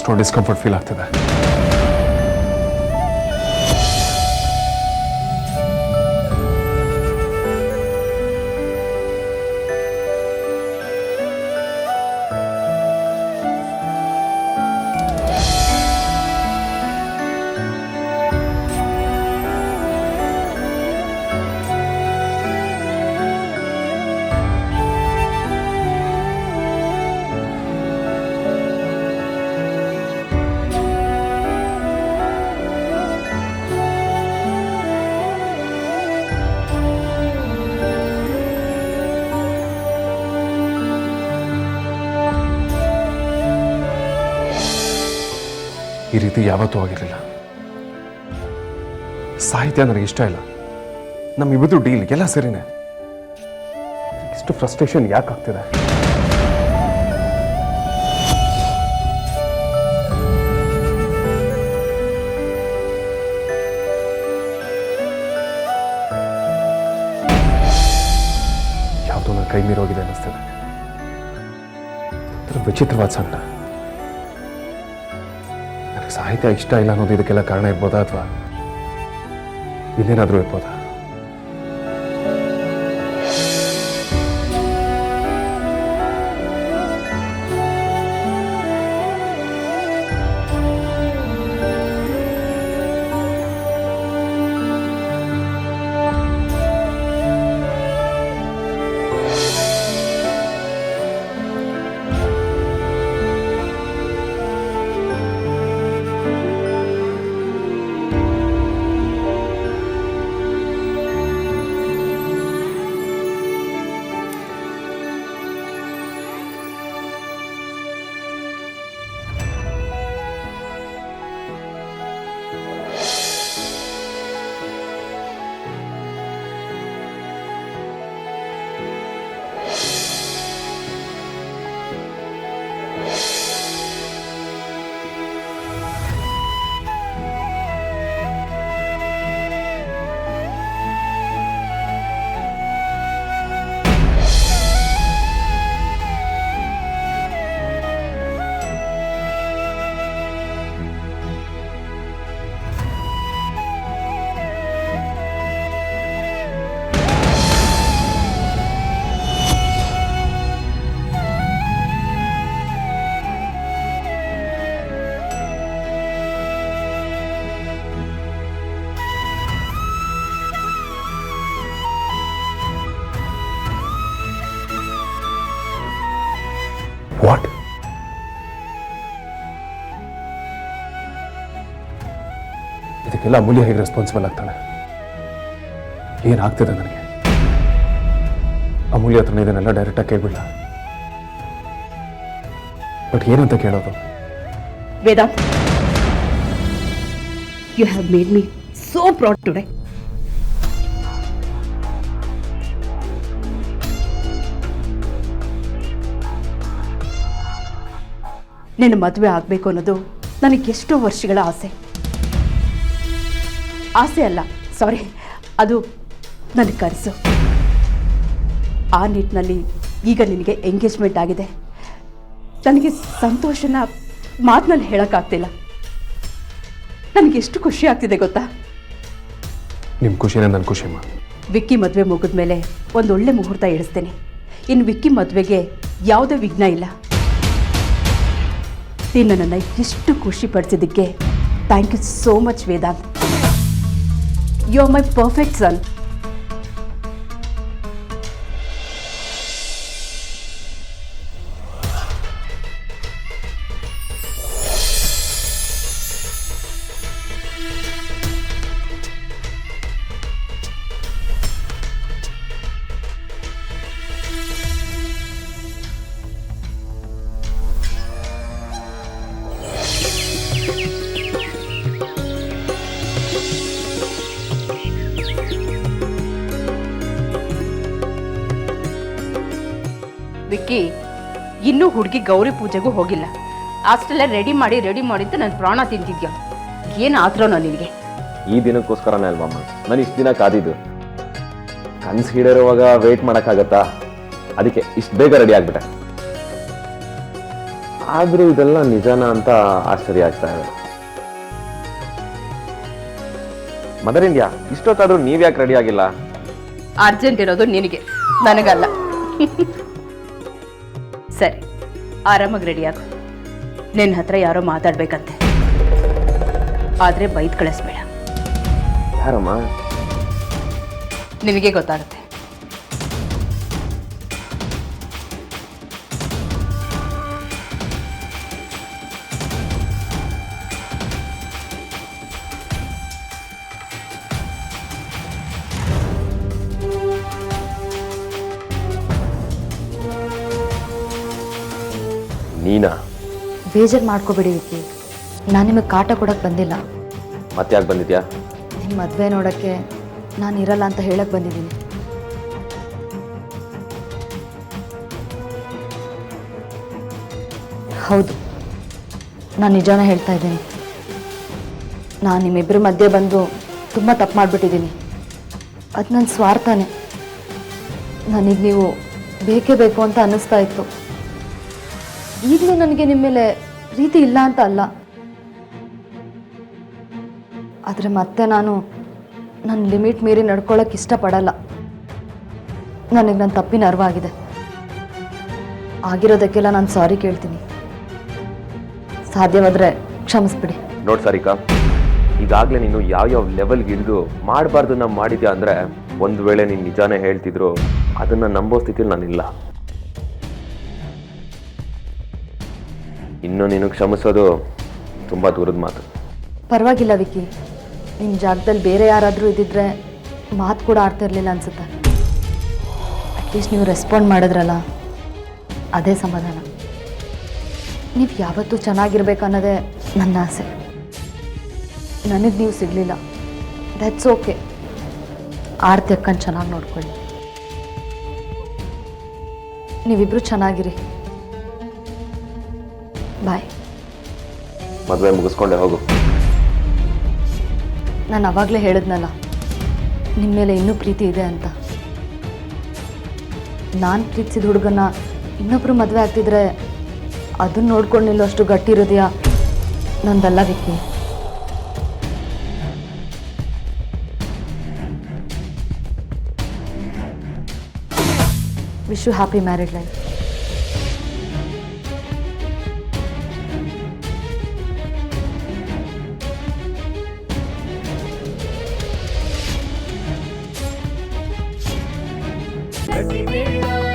ಎಷ್ಟೋ discomfort feel ಆಗ್ತಿದೆ. ಈ ರೀತಿ ಯಾವತ್ತೂ ಆಗಿರಲಿಲ್ಲ. ಸಾಹಿತ್ಯ ನನಗೆ ಇಷ್ಟ ಇಲ್ಲ. ನಮ್ಮಿಬ್ಬರು ಡೀಲ್ ಎಲ್ಲ ಸರಿನೇ. ಇಷ್ಟು ಫ್ರಸ್ಟ್ರೇಷನ್ ಯಾಕೆ ಆಗ್ತಿದೆ? ಯಾವುದೋ ನನ್ನ ಕೈ ಮೀರೋಗಿದೆ ಅನ್ನಿಸ್ತದೆ. ವಿಚಿತ್ರವಾದ ಸಂಕಟ. ಸಾಹಿತ್ಯ ಇಷ್ಟ ಇಲ್ಲ ಅನ್ನೋದು ಇದಕ್ಕೆಲ್ಲ ಕಾರಣ ಇರ್ಬೋದಾ ಅಥವಾ ಇನ್ನೇನಾದರೂ ಇರ್ಬೋದಾ? ವಾಟ್? ಇದಕ್ಕೆಲ್ಲ ಅಮೂಲ್ಯ ಹೇಗೆ ರೆಸ್ಪಾನ್ಸಿಬಲ್ ಆಗ್ತಾಳೆ? ಏನಾಗ್ತಿದೆ ನನಗೆ? ಅಮೂಲ್ಯ ಹತ್ರನೇ ಇದನ್ನೆಲ್ಲ ಡೈರೆಕ್ಟಾಗಿ ಕೇಳ್ಬಿಡ್ಲ. ಬಟ್ ಏನಂತ ಕೇಳೋದು? Vedant, you have made me so proud today. ನಿನ್ನ ಮದುವೆ ಆಗಬೇಕು ಅನ್ನೋದು ನನಗೆ ಎಷ್ಟೋ ವರ್ಷಗಳ ಆಸೆ. ಆಸೆ ಅಲ್ಲ, ಸಾರಿ, ಅದು ನನ್ನ ಕನಸು. ಆ ನಿಟ್ಟಿನಲ್ಲಿ ಈಗ ನಿನಗೆ ಎಂಗೇಜ್ಮೆಂಟ್ ಆಗಿದೆ. ನನಗೆ ಸಂತೋಷನ ಮಾತಿನಲ್ಲಿ ಹೇಳೋಕ್ಕಾಗ್ತಿಲ್ಲ. ನನಗೆ ಎಷ್ಟು ಖುಷಿ ಆಗ್ತಿದೆ ಗೊತ್ತಾ? ನಿಮ್ಮ ಖುಷಿನೇ ನನ್ನ ಖುಷಿಮ್ಮ. ವಿಕ್ಕಿ ಮದುವೆ ಮುಗಿದ ಮೇಲೆ ಒಂದೊಳ್ಳೆ ಮುಹೂರ್ತ ಇಡಿಸ್ತೇನೆ. ಇನ್ನು ವಿಕ್ಕಿ ಮದುವೆಗೆ ಯಾವುದೇ ವಿಘ್ನ ಇಲ್ಲ. ನೀನು ನನ್ನನ್ನು ಎಷ್ಟು ಖುಷಿ ಪಡಿಸಿದ್ದಕ್ಕೆ thank you so much Vedant. You are my perfect son. Vicky, ಇನ್ನೂ ಹುಡುಗಿ ಗೌರಿ ಪೂಜೆಗೂ ಹೋಗಿಲ್ಲ. ಅಷ್ಟೆಲ್ಲ ರೆಡಿ ಮಾಡಿ ಅಂತ ನನ್ನ ಪ್ರಾಣ ತಿಂತಿದ್ಯಾ? ಏನು ಆತ್ರನೋ ನಿನಗೆ? ಈ ದಿನಕ್ಕೋಸ್ಕರನೇ ಅಲ್ವಮ್ಮ ನಾನು ಇಷ್ಟು ದಿನ ಕಾದಿದ್ದು. ಕನ್ಸು ಹಿಡಿರುವಾಗ ವೇಟ್ ಮಾಡೋಕ್ಕಾಗತ್ತಾ? ಅದಕ್ಕೆ ಇಷ್ಟು ಬೇಗ ರೆಡಿ ಆಗ್ಬಿಟ್ಟೆ. ಆದರೂ ಇದೆಲ್ಲ ನಿಜಾನ ಅಂತ ಆಶ್ಚರ್ಯ ಆಗ್ತಾ ಇದೆ. ಮದರ್ ಇಂಡಿಯಾ, ಇಷ್ಟೊತ್ತಾದ್ರೂ ನೀವ್ಯಾಕೆ ರೆಡಿ ಆಗಿಲ್ಲ? ಅರ್ಜೆಂಟ್ ಇರೋದು ನಿನಗೆ, ನನಗಲ್ಲ. ಸರಿ, ಆರಾಮಾಗಿ ರೆಡಿ ಆಗು. ನಿನ್ನ ಹತ್ರ ಯಾರೋ ಮಾತಾಡ್ಬೇಕಂತೆ, ಆದ್ರೆ ಬೈದ್ ಕಳಿಸ್ಬೇಡ. ಯಾರಮ್ಮ? ನಿನಗೆ ಗೊತ್ತಾಗುತ್ತೆ. ನೀನಾ? ಬೇಜಾರು ಮಾಡ್ಕೋಬೇಡಿ ವಿಕ್ಕಿ, ನಾನು ನಿಮಗೆ ಕಾಟ ಕೊಡೋಕ್ಕೆ ಬಂದಿಲ್ಲ. ಮತ್ತೆ ಯಾಕೆ ಬಂದಿದ್ಯಾ? ನಿಮ್ಮ ಮದುವೆ ನೋಡೋಕ್ಕೆ ನಾನು ಇರಲ್ಲ ಅಂತ ಹೇಳಕ್ಕೆ ಬಂದಿದ್ದೀನಿ. ಹೌದು, ನಾನು ನಿಜಾನ ಹೇಳ್ತಾ ಇದ್ದೀನಿ. ನಾನು ನಿಮ್ಮಿಬ್ಬರ ಮಧ್ಯೆ ಬಂದು ತುಂಬ ತಪ್ಪು ಮಾಡಿಬಿಟ್ಟಿದ್ದೀನಿ. ಅದು ನನ್ನ ಸ್ವಾರ್ಥನೇ. ನನಗೆ ನೀವು ಬೇಕೇ ಬೇಕು ಅಂತ ಅನ್ನಿಸ್ತಾ ಇತ್ತು. ಈಗಲೂ ನನಗೆ ನಿಮ್ಮ ಮೇಲೆ ಪ್ರೀತಿ ಇಲ್ಲ ಅಂತ ಅಲ್ಲ, ಆದರೆ ಮತ್ತೆ ನಾನು ನನ್ನ ಲಿಮಿಟ್ ಮೀರಿ ನಡ್ಕೊಳ್ಳೋಕೆ ಇಷ್ಟಪಡಲ್ಲ. ನನಗೆ ನನ್ನ ತಪ್ಪಿನ ಅರಿವಾಗಿದೆ. ಆಗಿರೋದಕ್ಕೆಲ್ಲ ನಾನು ಸಾರಿ ಕೇಳ್ತೀನಿ. ಸಾಧ್ಯವಾದರೆ ಕ್ಷಮಿಸ್ಬಿಡಿ. ನೋಡ್ ಸಾರಿಕಾ, ಈಗಾಗಲೇ ನೀನು ಯಾವ್ಯಾವ ಲೆವೆಲ್ಗೆ ಇಳಿದು ಮಾಡಬಾರ್ದನ್ನ ಮಾಡಿದ್ಯಾ ಅಂದರೆ, ಒಂದು ವೇಳೆ ನೀನು ನಿಜಾನೇ ಹೇಳ್ತಿದ್ರು ಅದನ್ನು ನಂಬೋ ಸ್ಥಿತಿಯಲ್ಲಿ ನಾನಿಲ್ಲ. ಇನ್ನು ನೀನು ಕ್ಷಮಿಸೋದು ತುಂಬ ದೂರದ ಮಾತು. ಪರವಾಗಿಲ್ಲ ವಿಕ್ಕಿ, ನಿಮ್ಮ ಜಾಗದಲ್ಲಿ ಬೇರೆ ಯಾರಾದರೂ ಇದ್ದಿದ್ರೆ ಮಾತು ಕೂಡ ಆಡ್ತಾ ಇರಲಿಲ್ಲ ಅನಿಸುತ್ತೆ. ಅಟ್ಲೀಸ್ಟ್ ನೀವು ರೆಸ್ಪಾಂಡ್ ಮಾಡಿದ್ರಲ್ಲ, ಅದೇ ಸಮಾಧಾನ. ನೀವು ಯಾವತ್ತೂ ಚೆನ್ನಾಗಿರ್ಬೇಕು ಅನ್ನೋದೇ ನನ್ನ ಆಸೆ. ನನಗೆ ನೀವು ಸಿಗಲಿಲ್ಲ, ದಟ್ಸ್ ಓಕೆ. ಆಡ್ತಿ ಅಕ್ಕನ ಚೆನ್ನಾಗಿ ನೋಡ್ಕೊಳ್ಳಿ. ನೀವಿಬ್ಬರು ಚೆನ್ನಾಗಿರಿ. ಬಾಯ್. ಮದುವೆ ಮುಗಿಸ್ಕೊಂಡೆ ಹೋಗು. ನಾನು ಆವಾಗಲೇ ಹೇಳಿದ್ನಲ್ಲ, ನಿಮ್ಮ ಮೇಲೆ ಇನ್ನೂ ಪ್ರೀತಿ ಇದೆ ಅಂತ. ನಾನು ಪ್ರೀತಿಸಿದ ಹುಡುಗನ ಇನ್ನೊಬ್ಬರು ಮದುವೆ ಆಗ್ತಿದ್ರೆ ಅದನ್ನ ನೋಡ್ಕೊಂಡು ನಿಲ್ಲೋಷ್ಟು ಗಟ್ಟಿ ಹೃದಯ ನಂದಲ್ಲ Vicky. Wish you happy married life. Let me